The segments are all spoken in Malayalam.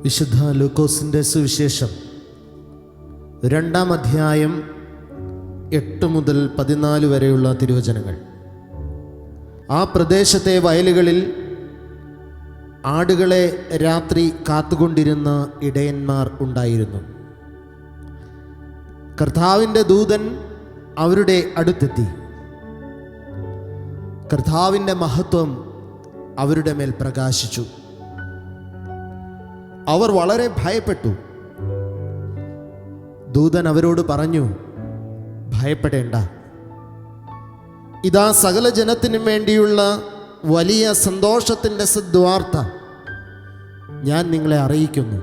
വിശുദ്ധ ലൂക്കോസിൻ്റെ സുവിശേഷം 2-ാം അധ്യായം 8 മുതൽ 14 വരെയുള്ള തിരുവചനങ്ങൾ. ആ പ്രദേശത്തെ വയലുകളിൽ ആടുകളെ രാത്രി കാത്തുകൊണ്ടിരുന്ന ഇടയന്മാർ ഉണ്ടായിരുന്നു. കർത്താവിൻ്റെ ദൂതൻ അവരുടെ അടുത്തെത്തി. കർത്താവിൻ്റെ മഹത്വം അവരുടെ മേൽ പ്രകാശിച്ചു. അവർ വളരെ ഭയപ്പെട്ടു. ദൂതൻ അവരോട് പറഞ്ഞു, ഭയപ്പെടേണ്ട. ഇതാ സകല ജനത്തിനും വേണ്ടിയുള്ള വലിയ സന്തോഷത്തിൻ്റെ സദ്വാർത്ത ഞാൻ നിങ്ങളെ അറിയിക്കുന്നു.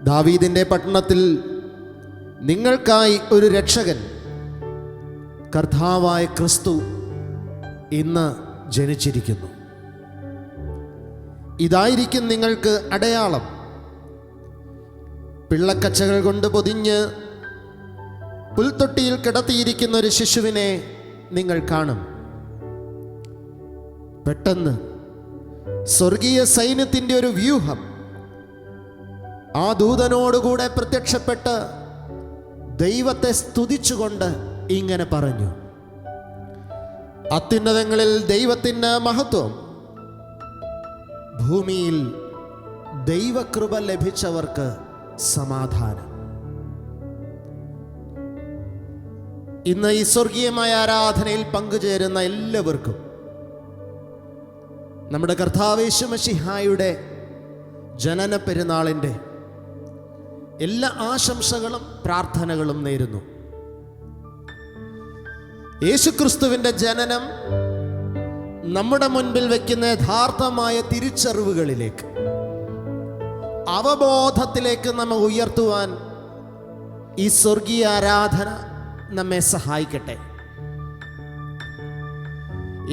ദാവീദിൻ്റെ പട്ടണത്തിൽ നിങ്ങൾക്കായി ഒരു രക്ഷകൻ, കർത്താവായ ക്രിസ്തു ഇന്ന് ജനിച്ചിരിക്കുന്നു. ഇതായിരിക്കും നിങ്ങൾക്ക് അടയാളം. പിള്ളക്കച്ചകൾ കൊണ്ട് പൊതിഞ്ഞ് പുൽത്തൊട്ടിയിൽ കിടത്തിയിരിക്കുന്ന ഒരു ശിശുവിനെ നിങ്ങൾ കാണും. പെട്ടെന്ന് സ്വർഗീയ സൈന്യത്തിൻ്റെ ഒരു വ്യൂഹം ആ ദൂതനോടുകൂടെ പ്രത്യക്ഷപ്പെട്ട് ദൈവത്തെ സ്തുതിച്ചുകൊണ്ട് ഇങ്ങനെ പറഞ്ഞു: അത്യുന്നതങ്ങളിൽ ദൈവത്തിന് മഹത്വം, ഭൂമിയിൽ ദൈവകൃപ ലഭിച്ചവർക്ക് സമാധാനം. ഇന്ന് ഈ സ്വർഗീയമായ ആരാധനയിൽ പങ്കുചേരുന്ന എല്ലാവർക്കും നമ്മുടെ കർത്താവ് യേശു മശിഹായുടെ ജനന പെരുന്നാളിൻ്റെ എല്ലാ ആശംസകളും പ്രാർത്ഥനകളും നേരുന്നു. യേശുക്രിസ്തുവിൻ്റെ ജനനം നമ്മുടെ മുൻപിൽ വയ്ക്കുന്ന യഥാർത്ഥമായ തിരിച്ചറിവുകളിലേക്ക്, അവബോധത്തിലേക്ക് നമ്മെ ഉയർത്തുവാൻ ഈ സ്വർഗീയ ആരാധന നമ്മെ സഹായിക്കട്ടെ.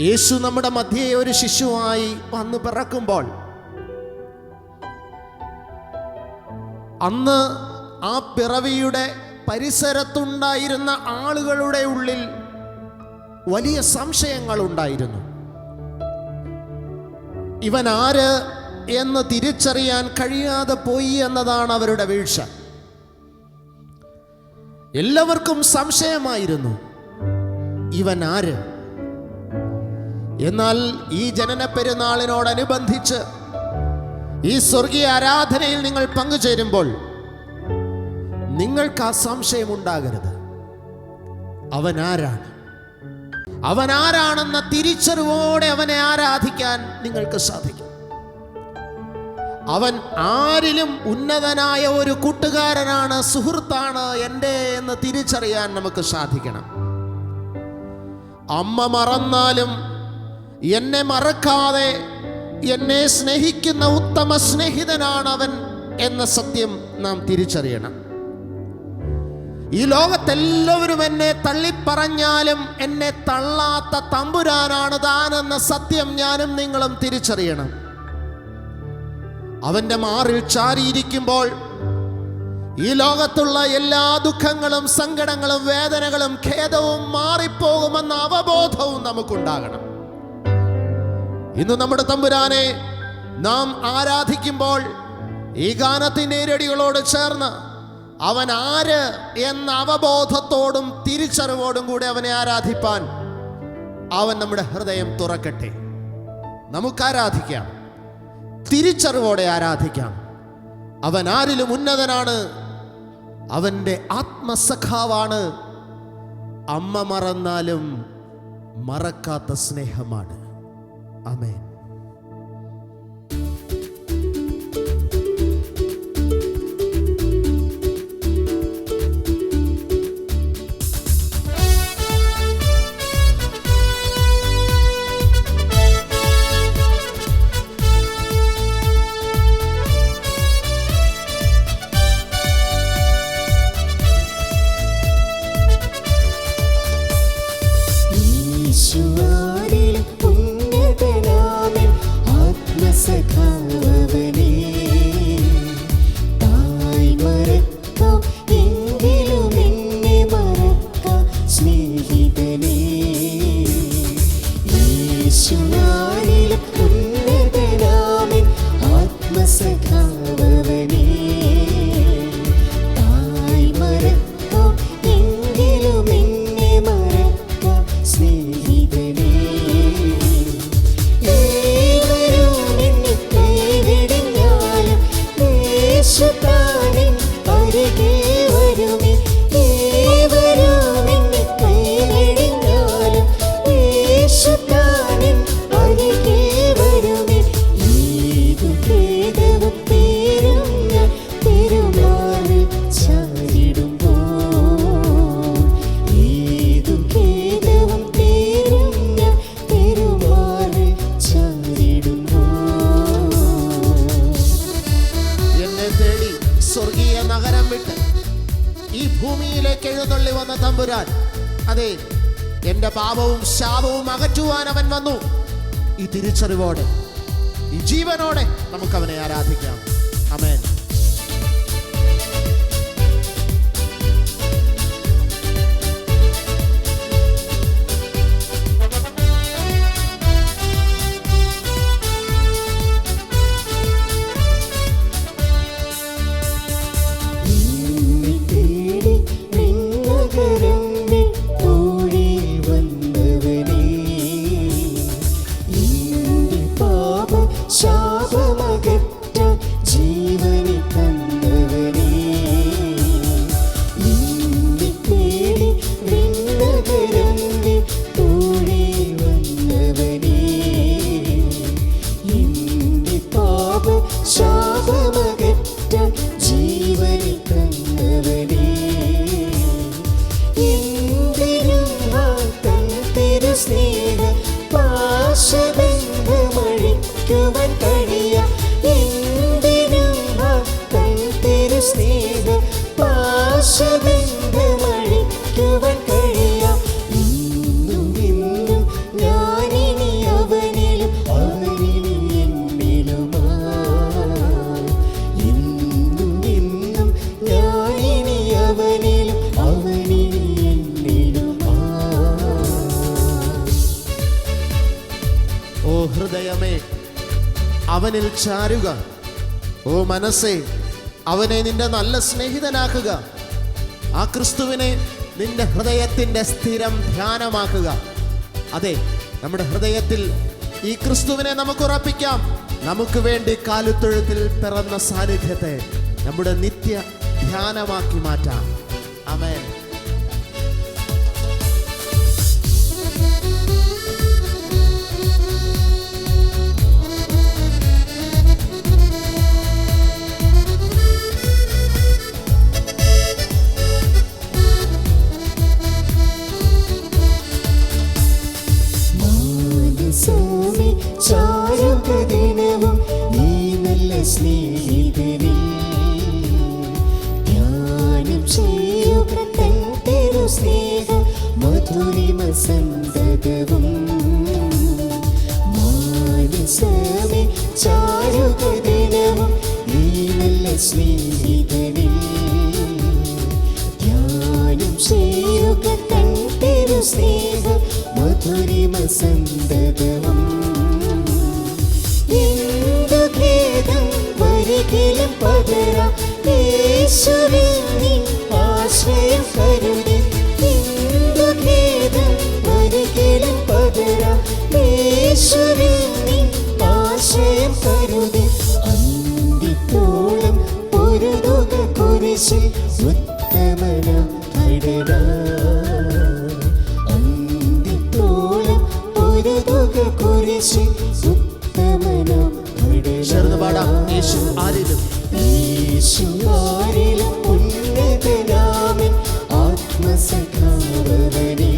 യേശു നമ്മുടെ മധ്യേ ഒരു ശിശുവായി വന്ന് പിറക്കുമ്പോൾ അന്ന് ആ പിറവിയുടെ പരിസരത്തുണ്ടായിരുന്ന ആളുകളുടെ ഉള്ളിൽ വലിയ സംശയങ്ങൾ ഉണ്ടായിരുന്നു. ഇവൻ ആര് എന്ന് തിരിച്ചറിയാൻ കഴിയാതെ പോയി എന്നതാണ് അവരുടെ വീഴ്ച. എല്ലാവർക്കും സംശയമായിരുന്നു, ഇവൻ ആര്? എന്നാൽ ഈ ജനന പെരുന്നാളിനോടനുബന്ധിച്ച് ഈ സ്വർഗീയ ആരാധനയിൽ നിങ്ങൾ പങ്കുചേരുമ്പോൾ നിങ്ങൾക്ക് ആ സംശയം ഉണ്ടാകരുത്. അവൻ ആരാണ്? അവൻ ആരാണെന്ന തിരിച്ചറിവോടെ അവനെ ആരാധിക്കാൻ നിങ്ങൾക്ക് സാധിക്കും. അവൻ ആരിലും ഉന്നതനായ ഒരു കൂട്ടുകാരനാണ്, സുഹൃത്താണ് എൻ്റെ എന്ന് തിരിച്ചറിയാൻ നമുക്ക് സാധിക്കണം. അമ്മ മറന്നാലും എന്നെ മറക്കാതെ എന്നെ സ്നേഹിക്കുന്ന ഉത്തമ സ്നേഹിതനാണ് അവൻ എന്ന സത്യം നാം തിരിച്ചറിയണം. ഈ ലോകത്തെല്ലാവരും എന്നെ തള്ളിപ്പറഞ്ഞാലും എന്നെ തള്ളാത്ത തമ്പുരാനാണ് താനെന്ന സത്യം ഞാനും നിങ്ങളും തിരിച്ചറിയണം. അവൻ്റെ മാറിൽ ചാരിയിരിക്കുമ്പോൾ ഈ ലോകത്തുള്ള എല്ലാ ദുഃഖങ്ങളും സങ്കടങ്ങളും വേദനകളും ഖേദവും മാറിപ്പോകുമെന്ന അവബോധവും നമുക്കുണ്ടാകണം. ഇന്ന് നമ്മുടെ തമ്പുരാനെ നാം ആരാധിക്കുമ്പോൾ ഈ ഗാനത്തിൻ്റെ ഇരടികളോട് ചേർന്ന് അവൻ ആര് എന്ന അവബോധത്തോടും തിരിച്ചറിവോടും കൂടി അവനെ ആരാധിപ്പാൻ അവൻ നമ്മുടെ ഹൃദയം തുറക്കട്ടെ. നമുക്ക് ആരാധിക്കാം, തിരിച്ചറിവോടെ ആരാധിക്കാം. അവൻ ആരിലും ഉന്നതനാണ്, അവൻ്റെ ആത്മസഖാവാണ്, അമ്മ മറന്നാലും മറക്കാത്ത സ്നേഹമാണ്. ആമേൻ. ഈശുവാരിൽ ഉന്നതനാ യേശുതാനിൻ അരികിൽ വരുമേ. ഏവരും എന്നെ കൈവെടിഞ്ഞാലും യേശുതാനിൻ അരികിൽ വരുമേ. ഏതു ഭേദവും തീരും ഞാൻ തിരുമാറിൽ ചാരിടുമ്പോൾ. ഏതു ഭേദവും തീരും ഞാൻ തിരുമാറിൽ ചാരിടുമ്പോൾ. എന്നെ തേടി സ്വർഗീയ നഗരം വിട്ട് ഈ ഭൂമിയിലേക്ക് എഴുന്നള്ളി വന്ന തമ്പുരാൻ, അതെ, എന്റെ പാപവും ശാപവും അകറ്റുവാൻ അവൻ വന്നു. ഈ തിരിച്ചറിവോടെ, ഈ ജീവനോടെ നമുക്ക് അവനെ ആരാധിക്കാം. ആമേൻ. ശാപമകറ്റാൻ ജീവനെ തന്നവനേ. എന്നെ തേടി വിണ്ണകരം ഓടി വന്നവനേ. എന്റെ പാപ ശാപമകറ്റാൻ ജീവനെ തന്നവനേ. എന്തിനും തൻ തിരുസ്നേഹ പാശബന്ധമഴിക്കുവാൻ കഴിയ. എന്തിനും തൻ തിരുസ്നേഹ പാശബന്ധമഴിക്കുവാൻ കഴിയ. ഇന്നും ഇന്നും ഞാനിനി അവനിലും അവനിനി എന്നിലുമായി. ഇന്നും ഇന്നും ഞാനിനി അവനിലും അവനിനി എന്നിലുമായി. ഓ ഹൃദയമേ, അവനിൽ ചാരുക. ഓ മനസ്സേ, അവനെ നിന്റെ നല്ല സ്നേഹിതനാക്കുക. ആ ക്രിസ്തുവിനെ നിന്റെ ഹൃദയത്തിൻ്റെ സ്ഥിരം ധ്യാനമാക്കുക. അതെ, നമ്മുടെ ഹൃദയത്തിൽ ഈ ക്രിസ്തുവിനെ നമുക്ക് ഉറപ്പിക്കാം. നമുക്ക് വേണ്ടി കാലുത്തൊഴുത്തിൽ പിറന്ന സാന്നിധ്യത്തെ നമ്മുടെ നിത്യ ധ്യാനമാക്കി മാറ്റാം. ആമേൻ. മാനസമേ ചാരുക ദിനവും ഈ നല്ല സ്നേഹിതരിൽ. ധ്യാനം ചെയ്യുക തൻ തിരുസ്നേഹ മധുരിമ സന്തതവും. മാനസമേ ചാരുക ദിനവും ഈ നല്ല സ്നേഹിതരിൽ. ധ്യാനം ചെയ്യുക തൻ തിരുസ്നേഹ മധുരിമ സന്തതവും. എന്തു ഖേദം വരികിലും പകരാം യേശുവിൽ നിൻ ആശ്രയം കരുതി. എന്തു ഖേദം വരികിലും പകരാം യേശുവിൽ നിൻ ആശ്രയം കരുതി. അന്തിത്തോളം പൊരുതുക കുരിശിൽ ഉത്തമനം കടലാ. ചേർന്ന് പാടാം. യേശു ആരിലും, യേശു ആരിലും ഉന്നതനാമൻ ആത്മസഖാവവനേ.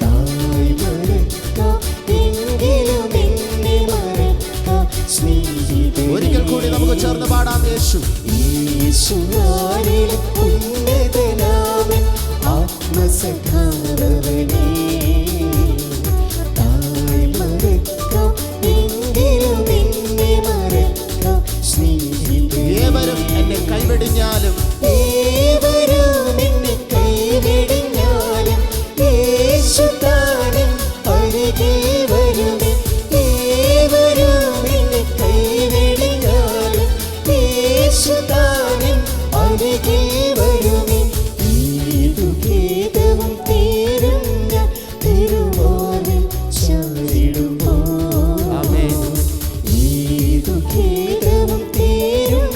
തായ് മറക്കാം എങ്കിലും എന്നെ മറക്കാം സ്നേഹിതനേ. ഒരിക്കൽ കൂടി നമുക്ക് ചേർന്ന് പാടാം. യേശു യേശു ആരിലും ഉന്നതനാമൻ ആത്മസഖാവവനേ. ഏവരും എന്നെ കൈവെടിഞ്ഞാലും യേശുതാനിൻ അരികിൽ വരുമേ. ഏവരും എന്നെ കൈവെടിഞ്ഞാലും യേശുതാനിൻ അരികിൽ വരുമേ. ഏതു ഭേദവും തീരും ഞാൻ തിരുമാറിൽ ചാരിടുമ്പോൾ. ഏതു ഭേദവും തീരും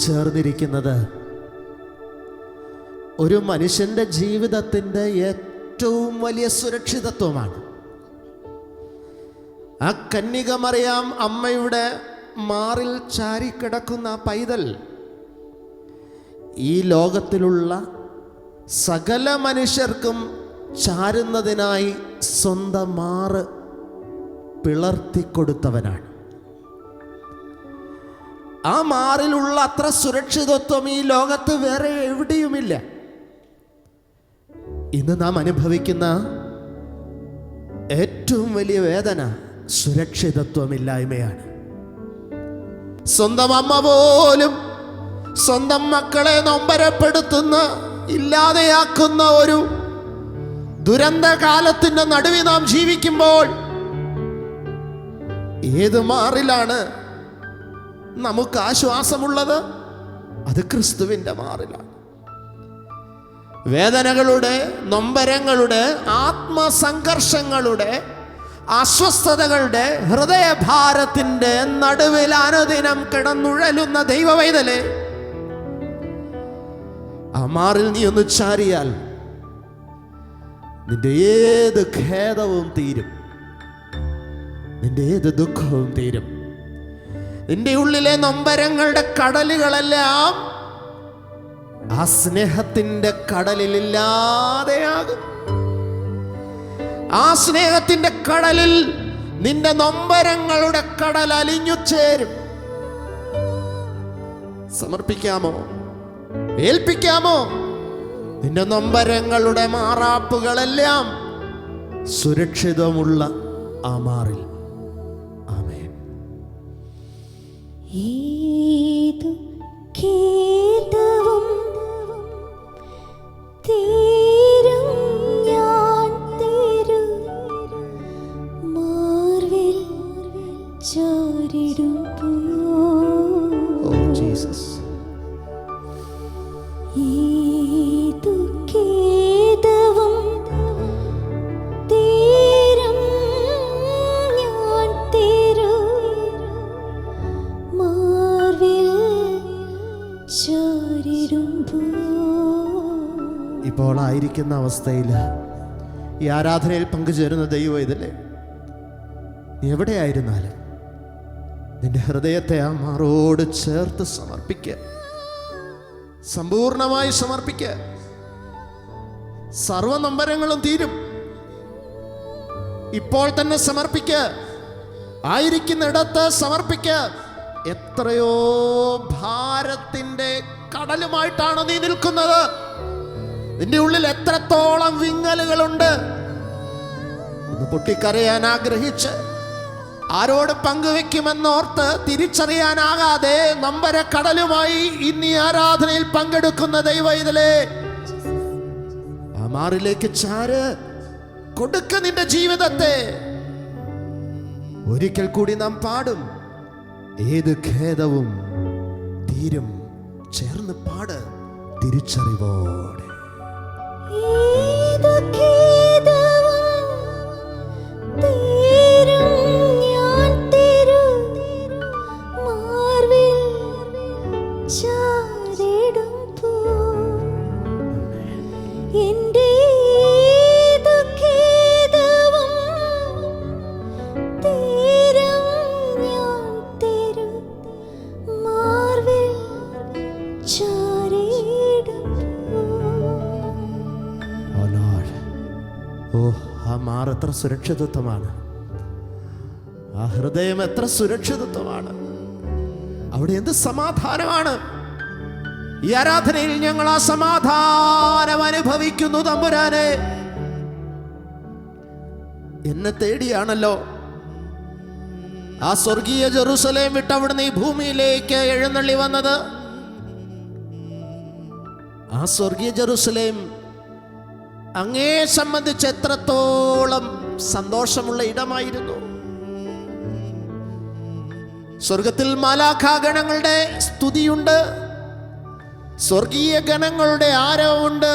ചേർന്നിരിക്കുന്നത് ഒരു മനുഷ്യൻ്റെ ജീവിതത്തിൻ്റെ ഏറ്റവും വലിയ സുരക്ഷിതത്വമാണ്. ആ കന്യക മറിയാം അമ്മയുടെ മാറിൽ ചാരിക്കിടക്കുന്ന പൈതൽ ഈ ലോകത്തിലുള്ള സകല മനുഷ്യർക്കും ചാരുന്നതിനായി സ്വന്തം മാറ് പിളർത്തിക്കൊടുത്തവനാണ്. ആ മാറിലുള്ള അത്ര സുരക്ഷിതത്വം ഈ ലോകത്ത് വേറെ എവിടെയുമില്ല. ഇന്ന് നാം അനുഭവിക്കുന്ന ഏറ്റവും വലിയ വേദന സുരക്ഷിതത്വമില്ലായ്മയാണ്. സ്വന്തം അമ്മ പോലും സ്വന്തം മക്കളെ നൊമ്പരപ്പെടുത്തുന്ന, ഇല്ലാതെയാക്കുന്ന ഒരു ദുരന്ത കാലത്തിൻ്റെ നടുവിൽ നാം ജീവിക്കുമ്പോൾ ഏത് മാറിലാണ് നമുക്ക് ആശ്വാസമുള്ളത്? അത് ക്രിസ്തുവിൻ്റെ മാറിലാണ്. വേദനകളുടെ, നൊമ്പരങ്ങളുടെ, ആത്മസംഘർഷങ്ങളുടെ, അസ്വസ്ഥതകളുടെ, ഹൃദയഭാരത്തിൻ്റെ നടുവിൽ അനുദിനം കിടന്നുഴലുന്ന ദൈവവൈതലേ, ആ മാറിൽ നീ ഒന്ന് ചാരിയാൽ നിന്റെ ഏത് ഖേദവും തീരും, നിന്റെ ഏത് ദുഃഖവും തീരും. നിന്റെ ഉള്ളിലെ നൊമ്പരങ്ങളുടെ കടലുകളെല്ലാം ആ സ്നേഹത്തിന്റെ കടലിലില്ലാതെയാകും. ആ സ്നേഹത്തിന്റെ കടലിൽ നിന്റെ നൊമ്പരങ്ങളുടെ കടൽ അലിഞ്ഞു ചേരും. സമർപ്പിക്കാമോ? ഏൽപ്പിക്കാമോ? നിന്റെ നൊമ്പരങ്ങളുടെ മാറാപ്പുകളെല്ലാം സുരക്ഷിതമുള്ള ആ മാറിൽ. ആമേൻ. ഏതു ഖേദവും തീരും ഞാൻ തിരുമാർവിൽ ചാരിടുമ്പോൾ. ജീസസ്. ഏതു ഖേദവും തീരും ഞാൻ തിരുമാർവിൽ ചാരിടുമ്പോൾ. ഇപ്പോൾ ആയിരിക്കുന്ന അവസ്ഥയിൽ ഈ ആരാധനയിൽ പങ്കുചേരുന്ന ദൈവം ഇതില്ലേ, നീ എവിടെയായിരുന്നാലും നിന്റെ ഹൃദയത്തെ ആ മാറോട് ചേർത്ത് സമർപ്പിക്കുക. സമ്പൂർണമായി സമർപ്പിക്കുക. സർവ നൊമ്പരങ്ങളും തീരും. ഇപ്പോൾ തന്നെ സമർപ്പിക്കുക. ആയിരിക്കുന്നിടത്ത് സമർപ്പിക്കുക. എത്രയോ ഭാരത്തിന്റെ കടലുമായിട്ടാണ് നീ നിൽക്കുന്നത്. നിന്റെ ഉള്ളിൽ എത്രത്തോളം വിങ്ങലുകളുണ്ട്. ഒന്ന് പൊട്ടിക്കരയാൻ ആഗ്രഹിച്ച് ആരോട് പങ്കുവെക്കുമെന്നോർത്ത് തിരിച്ചറിയാനാകാതെ നൊമ്പര കടലുമായി ഇന്ന് ഈ ആരാധനയിൽ പങ്കെടുക്കുന്ന ദൈവവൈതലേ, ആ മാറിലേക്ക് ചാര്. കൊടുക്ക നിന്റെ ജീവിതത്തെ. ഒരിക്കൽ കൂടി നാം പാടും, ഏത് ഖേദവും തീരും. ചേർന്ന് പാട് തിരിച്ചറിവോടെ. ഏതു ഖേദവും തീരും ഞാൻ തിരുമാർവിൽ ചാരിടുമ്പോൾ. എൻ്റെ ഏതു ഖേദവും തീരും ഞാൻ തിരുമാർവിൽ ഓ, ആ മാർ എത്ര സുരക്ഷിതത്വമാണ്. ആ ഹൃദയം എത്ര സുരക്ഷിതത്വമാണ്. അവിടെ എന്ത് സമാധാനമാണ്. ഈ ആരാധനയിൽ ഞങ്ങൾ ആ സമാധാനം അനുഭവിക്കുന്നു. തമ്പുരാനെ, എന്നെ തേടിയാണല്ലോ ആ സ്വർഗീയ ജെറുസലേം വിട്ട് അവിടുന്ന് ഈ ഭൂമിയിലേക്ക് എഴുന്നള്ളി വന്നത്. ആ സ്വർഗീയ ജെറുസലേം അങ്ങേ സംബന്ധിച്ച് എത്രത്തോളം സന്തോഷമുള്ള ഇടമായിരുന്നു. സ്വർഗത്തിൽ മാലാഖാഗണങ്ങളുടെ സ്തുതിയുണ്ട്, സ്വർഗീയ ഗണങ്ങളുടെ ആരവമുണ്ട്.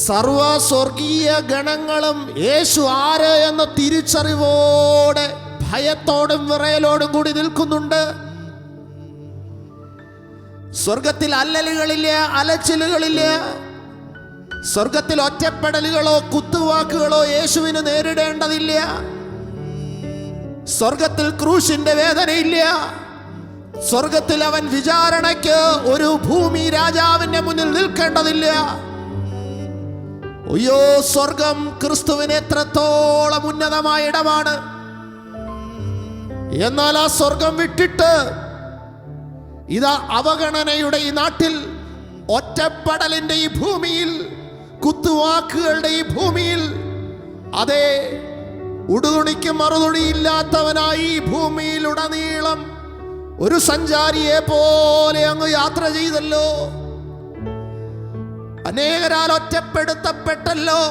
സർവ സ്വർഗീയ ഗണങ്ങളും യേശു ആര് എന്ന തിരിച്ചറിവോടെ ഭയത്തോടും വിറയലോടും കൂടി നിൽക്കുന്നുണ്ട്. സ്വർഗത്തിൽ അല്ലലുകളില്ല, അലച്ചിലുകളില്ല. സ്വർഗത്തിൽ ഒറ്റപ്പെടലുകളോ കുത്തുവാക്കുകളോ യേശുവിന് നേരിടേണ്ടതില്ല. സ്വർഗത്തിൽ ക്രൂശിന്റെ വേദനയില്ല. സ്വർഗത്തിൽ അവൻ വിചാരണയ്ക്ക് ഒരു ഭൂമി രാജാവിന്റെ മുന്നിൽ നിൽക്കേണ്ടതില്ല. അയ്യോ, സ്വർഗം ക്രിസ്തുവിന് എത്രത്തോളം ഉന്നതമായ ഇടമാണ്. എന്നാൽ ആ സ്വർഗം വിട്ടിട്ട് ഇതാ അവഗണനയുടെ ഈ നാട്ടിൽ, ഒറ്റപ്പെടലിന്റെ ഈ ഭൂമിയിൽ, കുത്തുവാക്കുകളുടെ ഈ ഭൂമിയിൽ, അതേ ഉടുതുണിക്ക് മറുതുണിയില്ലാത്തവനായി ഈ ഭൂമിയിലുടനീളം ഒരു സഞ്ചാരിയെ പോലെ അങ്ങ് യാത്ര ചെയ്തല്ലോ. അനേകരാൽ ഒറ്റപ്പെടുത്തപ്പെട്ടല്ലോ.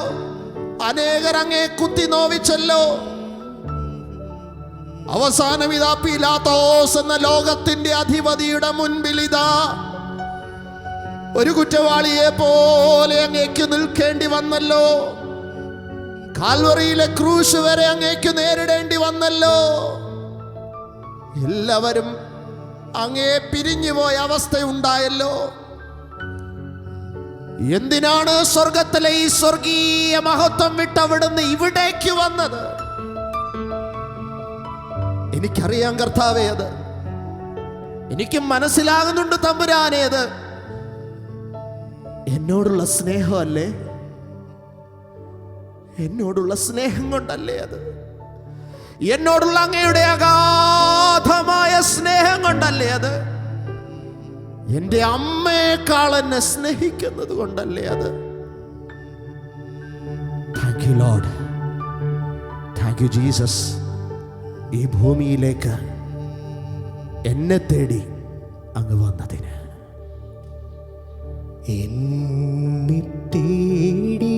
അനേകരങ്ങേ കുത്തി നോവിച്ചല്ലോ. അവസാനം ഇതാ പീലാത്തോസ് എന്ന ലോകത്തിന്റെ അധിപതിയുടെ മുൻപിൽ ഇതാ ഒരു കുറ്റവാളിയെ പോലെ അങ്ങേക്ക് നിൽക്കേണ്ടി വന്നല്ലോ. കാൽവറിയിലെ ക്രൂശ് വരെ അങ്ങേക്ക് നേരിടേണ്ടി വന്നല്ലോ. എല്ലാവരും അങ്ങേ പിരിഞ്ഞുപോയ അവസ്ഥയുണ്ടായല്ലോ. എന്തിനാണ് സ്വർഗത്തിലെ ഈ സ്വർഗീയ മഹത്വം വിട്ടവിടുന്ന് ഇവിടേക്ക് വന്നത്? എനിക്കറിയാം കർത്താവേ, അത് എനിക്ക് മനസ്സിലാകുന്നുണ്ട് തമ്പുരാനേ. അത് എന്നോടുള്ള സ്നേഹമല്ലേ? എന്നോടുള്ള സ്നേഹം കൊണ്ടല്ലേ? അത് എന്നോടുള്ള അങ്ങയുടെ അഗാധമായ സ്നേഹം കൊണ്ടല്ലേ? അത് എൻ്റെ അമ്മയെക്കാൾ എന്നെ സ്നേഹിക്കുന്നത് കൊണ്ടല്ലേ? അത് thank you Lord, thank you Jesus. ഈ ഭൂമിയിലേക്ക് എന്നെ തേടി അങ്ങ് വന്നതിന്. എന്നെ തേടി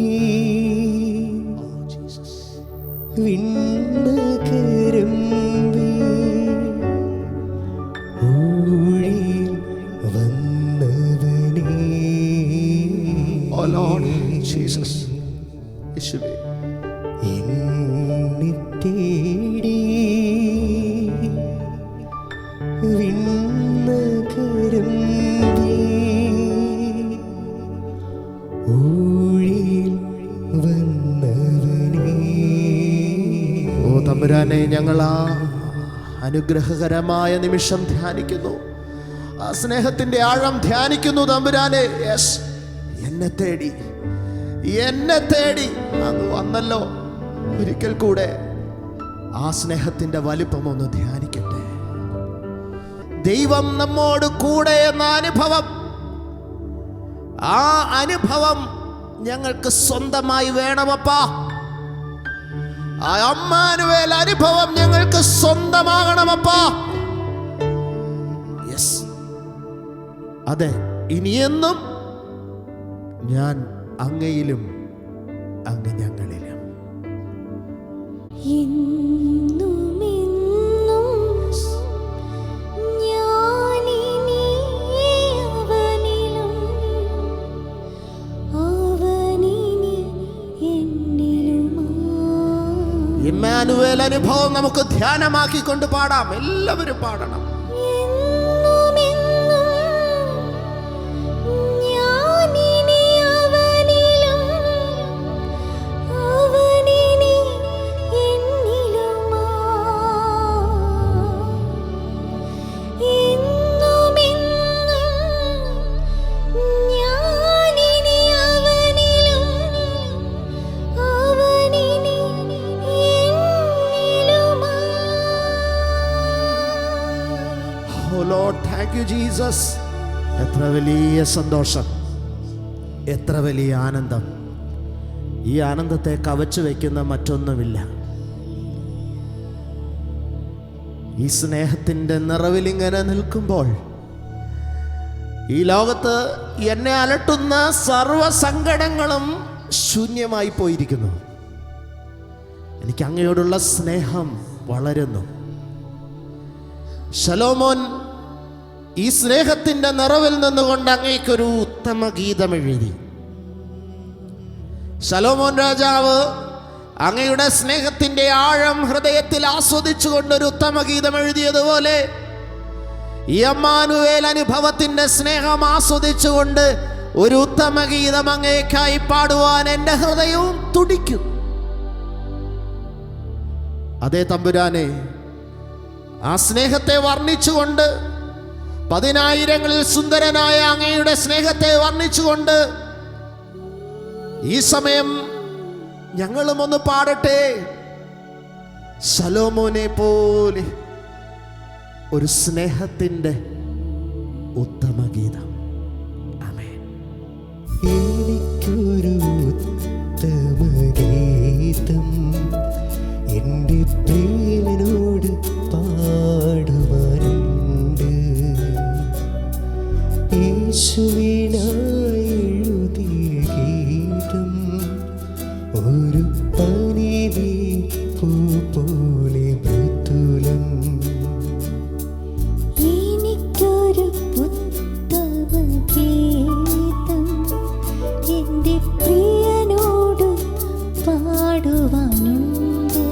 വിണ്ണകരം ഊഴിൽ വന്നവനേ. ഓ ലോർഡ് ജീസസ്, യേശുവേ, എന്നെ തേടി വിണ്ണകരം ഊഴിൽ വന്നവനേ. ഓ തമ്പുരാനെ, ഞങ്ങൾ ആ അനുഗ്രഹകരമായ നിമിഷം ധ്യാനിക്കുന്നു. ആ സ്നേഹത്തിന്റെ ആഴം ധ്യാനിക്കുന്നു തമ്പുരാനെ. യെസ്, എന്നെ തേടി അങ്ങ് വന്നല്ലോ. ഒരിക്കൽ കൂടെ ആ സ്നേഹത്തിന്റെ വലിപ്പം ഒന്ന് ധ്യാനിക്കട്ടെ. ദൈവം നമ്മോട് കൂടെ എന്ന അനുഭവം, ആ അനുഭവം ഞങ്ങൾക്ക് സ്വന്തമായി വേണമപ്പാ. ആ അമ്മാനുവേൽ അനുഭവം ഞങ്ങൾക്ക് സ്വന്തമാകണമപ്പാ. യെസ്, അതെ, ഇനിയെന്നും ഞാൻ അങ്ങയിലും അങ്ങ് ഞങ്ങളിലും. എന്നുമെന്നും ഞാനിനി അവനിലും അവനിനി എന്നിലുമായി. ഇമ്മാനുവേൽ അനുഭവം നമുക്ക് ധ്യാനമാക്കിക്കൊണ്ട് പാടാം. എല്ലാവരും പാടണം. ജീസസ്, എത്ര വലിയ സന്തോഷം, എത്ര വലിയ ആനന്ദം. ഈ ആനന്ദത്തെ കവച്ചു വയ്ക്കുന്ന മറ്റൊന്നുമില്ല. ഈ സ്നേഹത്തിൻ്റെ നിറവിലിങ്ങനെ നിൽക്കുമ്പോൾ ഈ ലോകത്ത് എന്നെ അലട്ടുന്ന സർവ്വ സങ്കടങ്ങളും ശൂന്യമായി പോയിരിക്കുന്നു. എനിക്ക് അങ്ങയോടുള്ള സ്നേഹം വളരുന്നു. ശലോമോൻ ഈ സ്നേഹത്തിൻ്റെ നിറവിൽ നിന്നുകൊണ്ട് അങ്ങേക്കൊരു ഉത്തമ ഗീതം എഴുതി. ശലോമോൻ രാജാവ് അങ്ങയുടെ സ്നേഹത്തിൻ്റെ ആഴം ഹൃദയത്തിൽ ആസ്വദിച്ചുകൊണ്ടൊരു ഉത്തമ ഗീതം എഴുതിയതുപോലെ ഈ അമ്മാനുവേൽ അനുഭവത്തിന്റെ സ്നേഹം ആസ്വദിച്ചുകൊണ്ട് ഒരു ഉത്തമ ഗീതം അങ്ങേക്കായി പാടുവാൻ എൻ്റെ ഹൃദയവും തുടിക്കും. അതേ തമ്പുരാനെ, ആ സ്നേഹത്തെ വർണ്ണിച്ചുകൊണ്ട്, പതിനായിരങ്ങളിൽ സുന്ദരനായ അങ്ങയുടെ സ്നേഹത്തെ വർണ്ണിച്ചുകൊണ്ട് ഈ സമയം ഞങ്ങളും ഒന്ന് പാടട്ടെ. ശലോമോനെ പോലെ ഒരു സ്നേഹത്തിൻ്റെ ഉത്തമ ഗീതം. ആമേൻ. എനിക്കൊരു ഉത്തമ ഗീതം എൻ്റെ പ്രിയനോട് പാടുവാനുണ്ട്. യേശുവിനായി എഴുതിയ ഗീതം ഒരു പനിനീർപ്പൂ പോലെ മൃദുലം. എനിക്കൊരു ഉത്തമ ഗീതം എൻ്റെ പ്രിയനോട് പാടുവാനുണ്ട്.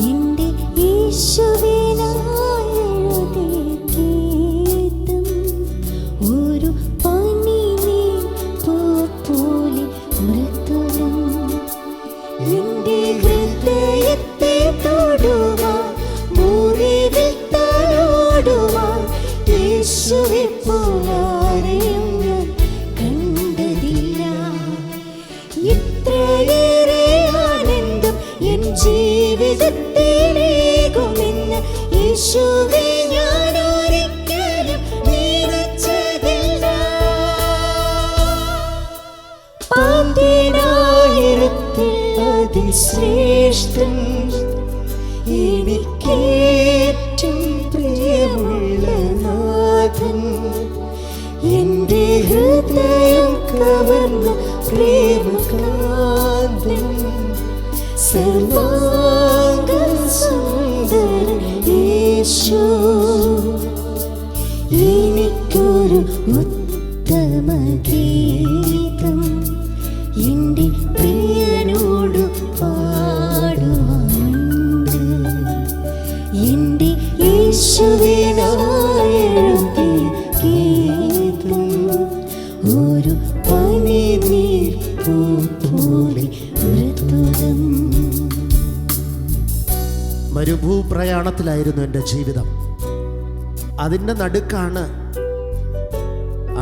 എൻ്റെ യേശുവിനായി എഴുതിയ ഗീതം ഒരു പനിനീർപ്പൂ പോലെ മൃദുലം. എൻ്റെ ഹൃദയത്തെ തൊടുവാൻ, മുറിവിൽ തലോടുവാൻ യേശുവെപ്പോലാരെയും ഞാൻ കണ്ടതില്ല. ഇത്രയേറെ ആനന്ദം എൻ ജീവിതത്തിലേകുമെന്ന് യേശുവെ ഞാൻ ഒരിക്കലും നിனைச்சதிല്ല. പതിനായിരത്തിൽ അതിശ്രേഷ്ഠൻ, എനിക്കേറ്റവും പ്രിയമുള്ള നാഥൻ, എൻ്റെ ഹൃദയം കവർന്ന പ്രേമകാന്തൻ, സർവാംഗ സുന്ദരൻ യേശു. എനിക്കൊരു ഉത്തമ ഗീതം എൻ്റെ പ്രിയനോട് പാടുവാനുണ്ട്. എൻ്റെ യേശുവിനായി എഴുതിയ ഗീതം ഒരു പനിനീർപ്പൂ പോലെ മൃദുലം. മരുഭൂപ്രയാണത്തിലായിരുന്നു എൻ്റെ ജീവിതം. അതിൻ്റെ നടുക്കാണ്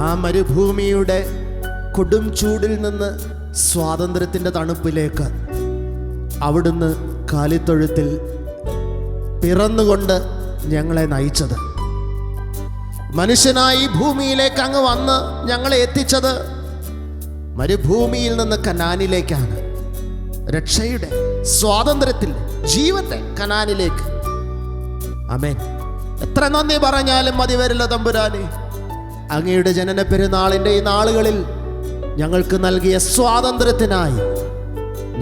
ആ മരുഭൂമിയുടെ കൊടും ചൂടിൽ നിന്ന് സ്വാതന്ത്ര്യത്തിൻ്റെ തണുപ്പിലേക്ക് അവിടുന്ന് കാലിത്തൊഴുത്തിൽ പിറന്നുകൊണ്ട് ഞങ്ങളെ നയിച്ചത്. മനുഷ്യനായി ഭൂമിയിലേക്ക് അങ്ങ് വന്ന് ഞങ്ങളെ എത്തിച്ചത് മരുഭൂമിയിൽ നിന്ന് കനാനിലേക്കാണ്. രക്ഷയുടെ, സ്വാതന്ത്ര്യത്തിൽ, ജീവന്റെ കനാനിലേക്ക്. ആമേൻ. എത്ര നന്ദി പറഞ്ഞാലും മതി വരില്ല തമ്പുരാനെ. അങ്ങയുടെ ജനന പെരുന്നാളിൻ്റെ ഈ നാളുകളിൽ ഞങ്ങൾക്ക് നൽകിയ സ്വാതന്ത്ര്യത്തിനായി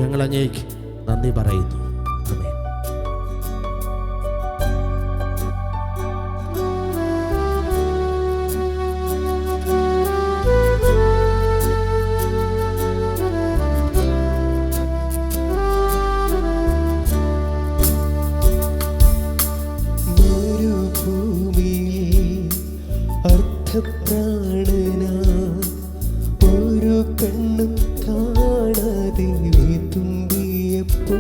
ഞങ്ങൾ അങ്ങേക്ക് നന്ദി പറയുന്നു. ആമേൻ. പ്രാണനാ ഒരു കണ്ണും കാണാതെ തുമ്പിയപ്പോ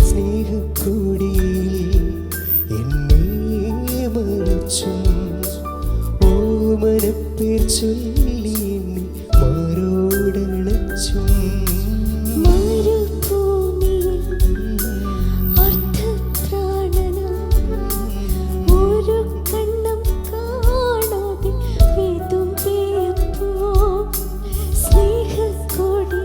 സ്നേഹക്കൊടിയിൽ എന്നെ മറിച്ചും ഓമനപ്പേർ ചൊല്ലി എന്നെ മാറോടണച്ചും. സ്നേഹക്കൊടി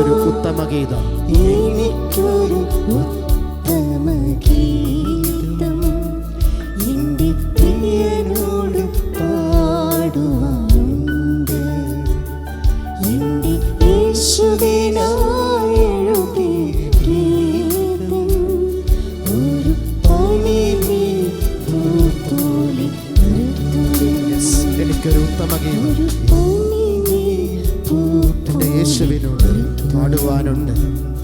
എനിക്കൊരു ഉത്തമ ഗീതം, എനിക്കൊരു ഉത്തമ ഗീതം എൻ്റെ പ്രിയനോട് പാടുവാനുണ്ട്. എൻ്റെ യേശുവിനായി എഴുതിയ ഗീതം ഒരു പനിനീർപ്പൂ പോലെ മൃദുലം. എനിക്കൊരു ഉത്തമ ഗീതം ഒരു പനിനീർപ്പൂ എൻ്റെ യേശുവിനോട് പാടുവാനുണ്ട്.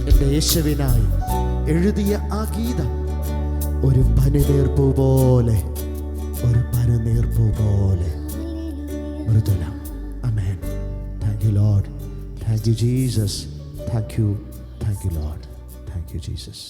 എൻ്റെ യേശുവിനായി എഴുതിയ ആ ഗീതം ഒരു പനിനീർപ്പൂ പോലെ, ഒരു പനിനീർപ്പൂ പോലെ മൃദുലം. Amen. Thank you Lord. Thank you Jesus. Thank you Lord. Thank you Jesus.